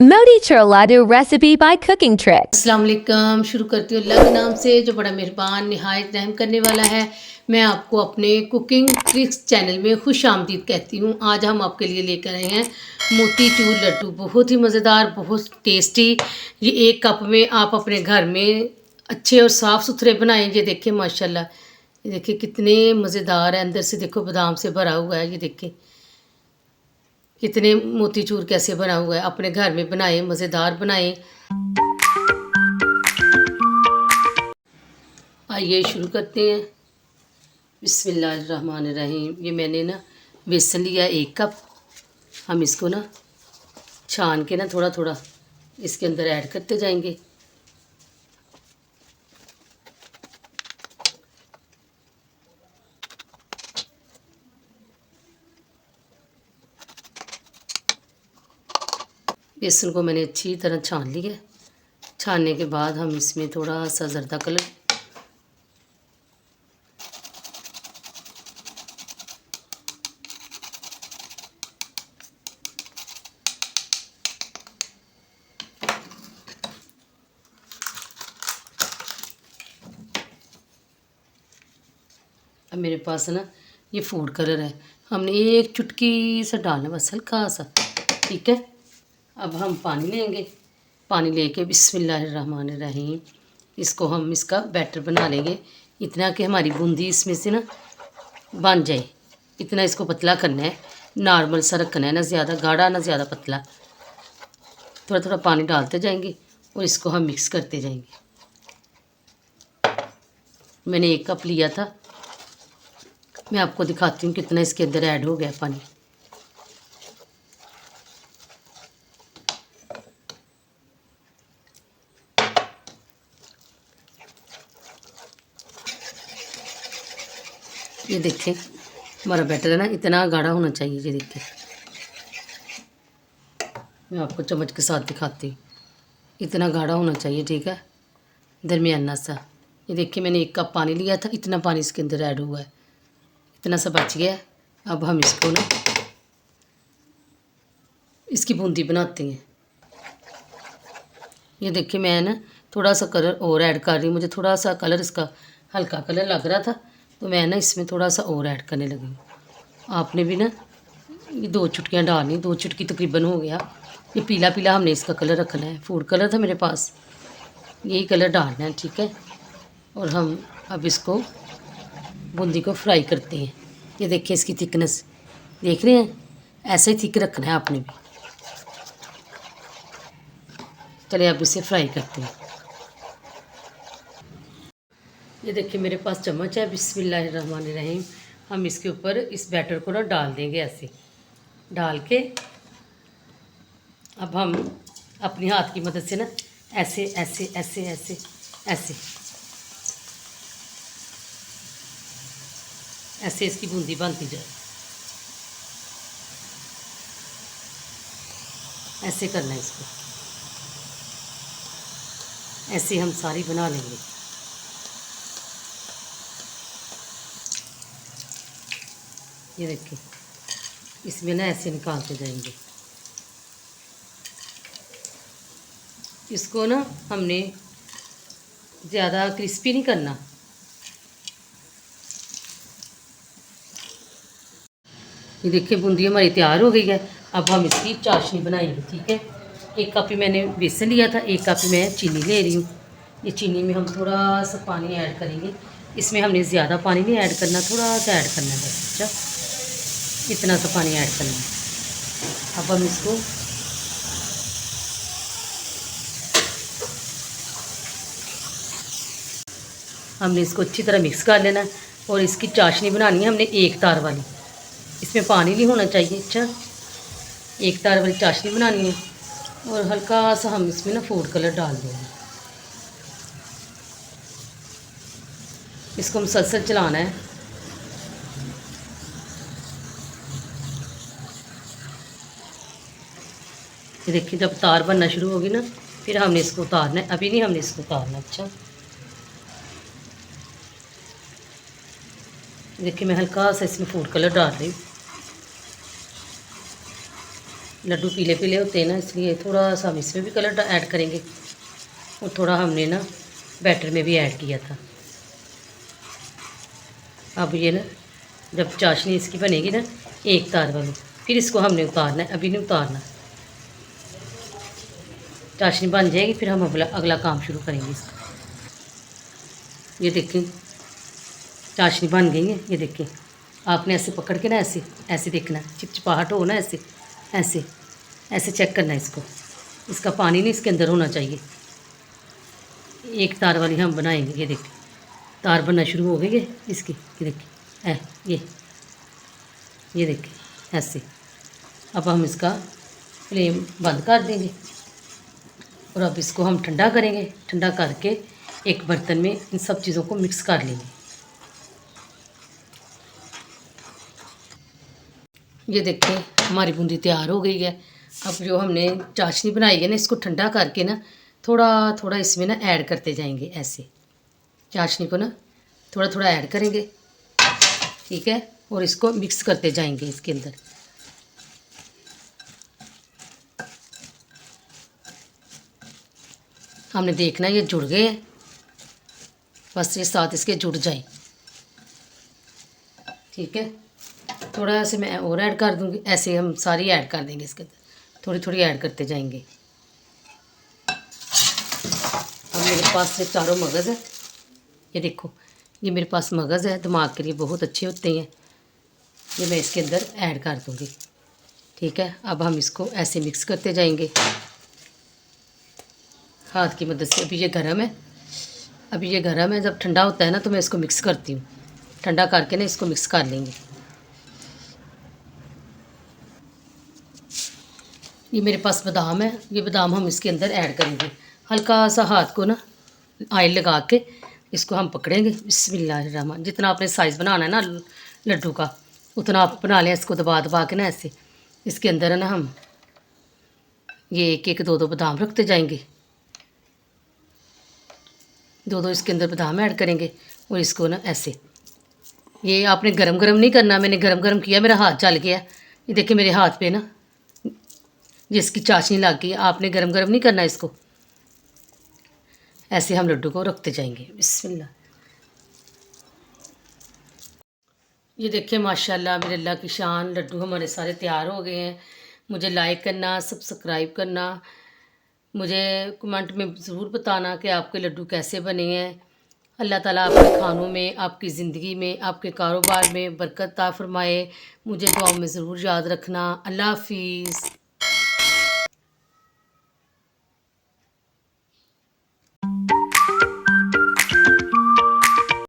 Modi Chorladu recipe by Cooking Tricks. अस्सलाम वालेकुम। शुरू करती हूँ अल्लाह के नाम से जो बड़ा मेहरबान निहायत रहम करने वाला है। मैं आपको अपने कुकिंग ट्रिक्स चैनल में खुश आमदीद कहती हूँ। आज हम आपके लिए लेकर आए हैं मोतीचूर लड्डू, बहुत ही मज़ेदार, बहुत टेस्टी। ये एक कप में आप अपने घर में अच्छे और साफ़ सुथरे बनाएं। ये देखिए माशाल्लाह, ये देखिए कितने मज़ेदार है। अंदर से देखो बादाम से भरा हुआ है। ये देखिए कितने मोतीचूर कैसे बना हुआ है। अपने घर में बनाएं, मज़ेदार बनाएं। आइए शुरू करते हैं। बिस्मिल्लाहिर्रहमानिर्रहीम। ये मैंने ना बेसन लिया 1 कप। हम इसको ना छान के ना थोड़ा थोड़ा इसके अंदर ऐड करते जाएंगे। बेसन को मैंने अच्छी तरह छान लिया। छानने के बाद हम इसमें थोड़ा सा जर्दा कलर, अब मेरे पास ना ये फूड कलर है, हमने एक चुटकी सा डालना, बस हल्का सा, ठीक है। अब हम पानी लेंगे। पानी लेके बिस्मिल्लाहिर्रहमानिर्रहीम इसको हम इसका बैटर बना लेंगे। इतना कि हमारी बूंदी इसमें से ना बन जाए। इतना इसको पतला करना है, नॉर्मल सा रखना है, ना ज़्यादा गाढ़ा ना ज़्यादा पतला। थोड़ा थोड़ा पानी डालते जाएंगे और इसको हम मिक्स करते जाएंगे। मैंने 1 कप लिया था, मैं आपको दिखाती हूँ कितना इसके अंदर ऐड हो गया पानी। ये देखें हमारा बैटर है ना, इतना गाढ़ा होना चाहिए। ये देखिए मैं आपको चम्मच के साथ दिखाती हूँ, इतना गाढ़ा होना चाहिए, ठीक है, दरमियाना सा। ये देखिए मैंने 1 कप पानी लिया था, इतना पानी इसके अंदर ऐड हुआ है, इतना सा बच गया है। अब हम इसको ना इसकी बूंदी बनाते हैं। ये देखिए मैं ना थोड़ा सा कलर और ऐड कर रही हूँ। मुझे थोड़ा सा कलर इसका हल्का कलर लग रहा था, तो मैं ना इसमें थोड़ा सा और ऐड करने लगी हूँ। आपने भी ना ये 2 चुटकियाँ डालनी, 2 चुटकी तकरीबन हो गया। ये पीला पीला हमने इसका कलर रखना है, फूड कलर था मेरे पास, यही कलर डालना है, ठीक है। और हम अब इसको बूंदी को फ्राई करते हैं। ये देखिए इसकी थिकनेस देख रहे हैं, ऐसे ही थिक रखना है आपने भी। चलिए अब इसे फ्राई करते हैं। ये देखिए मेरे पास चम्मच है। बिस्मिल्लाहिर्रहमानिर्रहीम हम इसके ऊपर इस बैटर को ना डाल देंगे। ऐसे डाल के अब हम अपनी हाथ की मदद से ना ऐसे ऐसे ऐसे ऐसे ऐसे ऐसे इसकी बूंदी बनती जाए। ऐसे करना है इसको, ऐसे हम सारी बना लेंगे। ये देखिए इसमें ना ऐसे निकालते जाएंगे। इसको ना हमने ज़्यादा क्रिस्पी नहीं करना। ये देखिए बूंदी हमारी तैयार हो गई है। अब हम इसकी चाशनी बनाएंगे, ठीक है। 1 कप ही मैंने बेसन लिया था, 1 कप ही मैं चीनी ले रही हूँ। ये चीनी में हम थोड़ा सा पानी ऐड करेंगे। इसमें हमने ज़्यादा पानी नहीं ऐड करना, थोड़ा सा ऐड करना है बस। अच्छा इतना सा पानी ऐड करना है। अब हम इसको हमने इसको अच्छी तरह मिक्स कर लेना है। और इसकी चाशनी बनानी है हमने 1 तार वाली, इसमें पानी नहीं होना चाहिए। अच्छा 1 तार वाली चाशनी बनानी है। और हल्का सा हम इसमें ना फूड कलर डाल देंगे। इसको मुसलसल चलाना है। ये देखिए जब तार बनना शुरू होगी ना, फिर हमने इसको उतारना है, अभी नहीं हमने इसको उतारना। अच्छा देखिए मैं हल्का सा इसमें फूड कलर डाल रही हूँ। लड्डू पीले पीले होते हैं ना, इसलिए थोड़ा सा हम इसमें भी कलर ऐड करेंगे और थोड़ा हमने ना बैटर में भी ऐड किया था। अब ये ना जब चाशनी इसकी बनेगी ना एक तार वाली, फिर इसको हमने उतारना है, अभी नहीं उतारना। चाशनी बन जाएगी फिर हम अगला अगला काम शुरू करेंगे इसका। ये देखें चाशनी बन गई है, ये देखें। आपने ऐसे पकड़ के ना ऐसे ऐसे देखना, चिपचिपाहट हो ना ऐसे ऐसे ऐसे चेक करना है इसको। इसका पानी नहीं इसके अंदर होना चाहिए। एक तार वाली हम बनाएंगे। ये देखिए तार बनना शुरू हो गई है इसकी। ये देखिए ये देखिए ऐसे। अब हम इसका फ्लेम बंद कर देंगे और अब इसको हम ठंडा करेंगे। ठंडा करके एक बर्तन में इन सब चीज़ों को मिक्स कर लेंगे। ये देखिए हमारी बूंदी तैयार हो गई है। अब जो हमने चाशनी बनाई है ना, इसको ठंडा करके ना थोड़ा थोड़ा इसमें ना ऐड करते जाएंगे। ऐसे चाशनी को ना थोड़ा थोड़ा ऐड करेंगे, ठीक है, और इसको मिक्स करते जाएंगे इसके अंदर। हमने देखना ये जुड़ गए हैं, बस ये साथ इसके जुड़ जाए, ठीक है। थोड़ा से मैं और ऐड कर दूंगी। ऐसे हम सारी ऐड कर देंगे इसके अंदर, थोड़ी थोड़ी ऐड करते जाएंगे। अब मेरे पास ये चारों मगज़ है। ये देखो ये मेरे पास मगज़ है, दिमाग के लिए बहुत अच्छे होते हैं। ये मैं इसके अंदर ऐड कर दूंगी, ठीक है। अब हम इसको ऐसे मिक्स करते जाएंगे हाथ की मदद से। अभी ये गर्म है, अभी ये गर्म है। जब ठंडा होता है ना तो मैं इसको मिक्स करती हूँ। ठंडा करके ना इसको मिक्स कर लेंगे। ये मेरे पास बादाम है, ये बादाम हम इसके अंदर ऐड करेंगे। हल्का सा हाथ को ना ऑयल लगा के इसको हम पकड़ेंगे। बिस्मिल्लाहिर्रहमान। जितना आपने साइज़ बनाना है ना लड्डू का, उतना आप बना लें। इसको दबा दबा के ना ऐसे इसके अंदर है ना हम ये एक एक दो दो बादाम रखते जाएंगे। दो दो इसके अंदर बादाम ऐड करेंगे और इसको ना ऐसे। ये आपने गरम गरम नहीं करना। मैंने गरम गरम किया, मेरा हाथ जल गया। ये देखिए मेरे हाथ पे ना जिसकी चाशनी लग गई। आपने गरम गरम नहीं करना इसको। ऐसे हम लड्डू को रखते जाएंगे। बिस्मिल्लाह। ये देखिए माशाल्लाह मेरे अल्लाह की शान, लड्डू हमारे सारे तैयार हो गए हैं। मुझे लाइक करना, सब्सक्राइब करना, मुझे कमेंट में ज़रूर बताना कि आपके लड्डू कैसे बने हैं। अल्लाह ताला आपके खानों में, आपकी ज़िंदगी में, आपके कारोबार में बरकत अता फरमाए। मुझे दुआओं में ज़रूर याद रखना। अल्लाह हाफिज़।